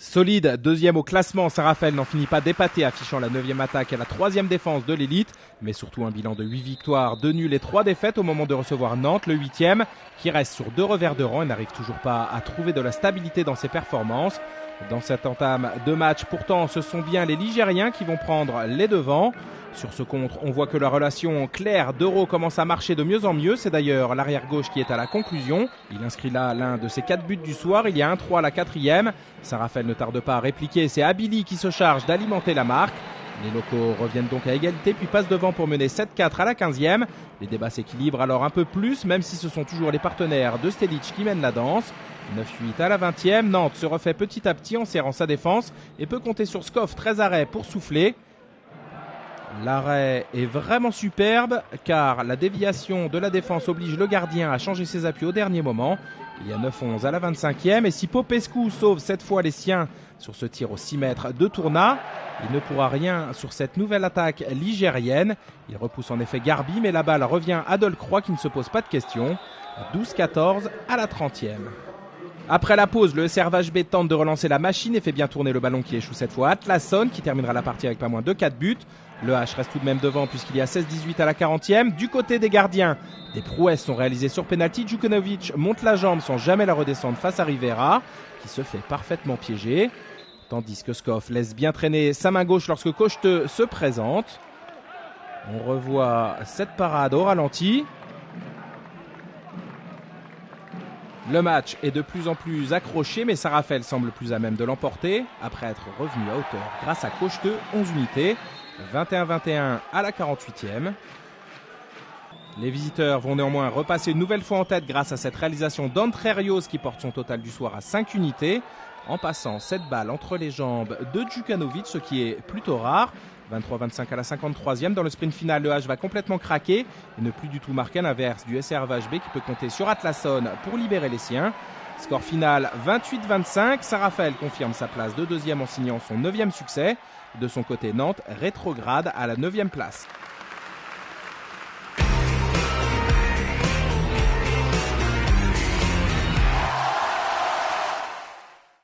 Solide, deuxième au classement, Saint-Raphaël n'en finit pas d'épater, affichant la 9e attaque et la 3e défense de l'élite, mais surtout un bilan de 8 victoires, 2 nuls et 3 défaites au moment de recevoir Nantes, le 8e, qui reste sur 2 revers de rang et n'arrive toujours pas à trouver de la stabilité dans ses performances. Dans cette entame de match, pourtant, ce sont bien les Ligériens qui vont prendre les devants. Sur ce contre, on voit que la relation Clerc-Dereau commence à marcher de mieux en mieux. C'est d'ailleurs l'arrière-gauche qui est à la conclusion. Il inscrit là l'un de ses 4 buts du soir. Il y a 1-3 à la 4e. Saint-Raphaël ne tarde pas à répliquer. C'est Abili qui se charge d'alimenter la marque. Les locaux reviennent donc à égalité puis passent devant pour mener 7-4 à la 15e. Les débats s'équilibrent alors un peu plus, même si ce sont toujours les partenaires de Stelic qui mènent la danse. 9-8 à la 20e. Nantes se refait petit à petit en serrant sa défense et peut compter sur Scoff, 13 arrêts pour souffler. L'arrêt est vraiment superbe car la déviation de la défense oblige le gardien à changer ses appuis au dernier moment. Il y a 9-11 à la 25e et si Popescu sauve cette fois les siens sur ce tir au 6 mètres de Tourna, il ne pourra rien sur cette nouvelle attaque ligérienne. Il repousse en effet Garbi mais la balle revient à Delcroix qui ne se pose pas de questions. 12-14 à la 30e. Après la pause, le SRVHB tente de relancer la machine et fait bien tourner le ballon qui échoue cette fois à Atlasson qui terminera la partie avec pas moins de 4 buts. Le H reste tout de même devant puisqu'il y a 16-18 à la 40e. Du côté des gardiens, des prouesses sont réalisées sur penalty. Djukanovic monte la jambe sans jamais la redescendre face à Rivera qui se fait parfaitement piéger. Tandis que Scoff laisse bien traîner sa main gauche lorsque Cocheteux se présente. On revoit cette parade au ralenti. Le match est de plus en plus accroché, mais Saint-Raphaël semble plus à même de l'emporter, après être revenu à hauteur grâce à Cocheteux, 11 unités, 21-21 à la 48e. Les visiteurs vont néanmoins repasser une nouvelle fois en tête grâce à cette réalisation d'André Rios qui porte son total du soir à 5 unités, en passant cette balle entre les jambes de Djukanovic, ce qui est plutôt rare. 23-25 à la 53e. Dans le sprint final, le H va complètement craquer et ne plus du tout marquer, à l'inverse du SRVHB qui peut compter sur Atlasson pour libérer les siens. Score final 28-25. Saint-Raphaël confirme sa place de deuxième en signant son 9e succès. De son côté, Nantes rétrograde à la 9e place.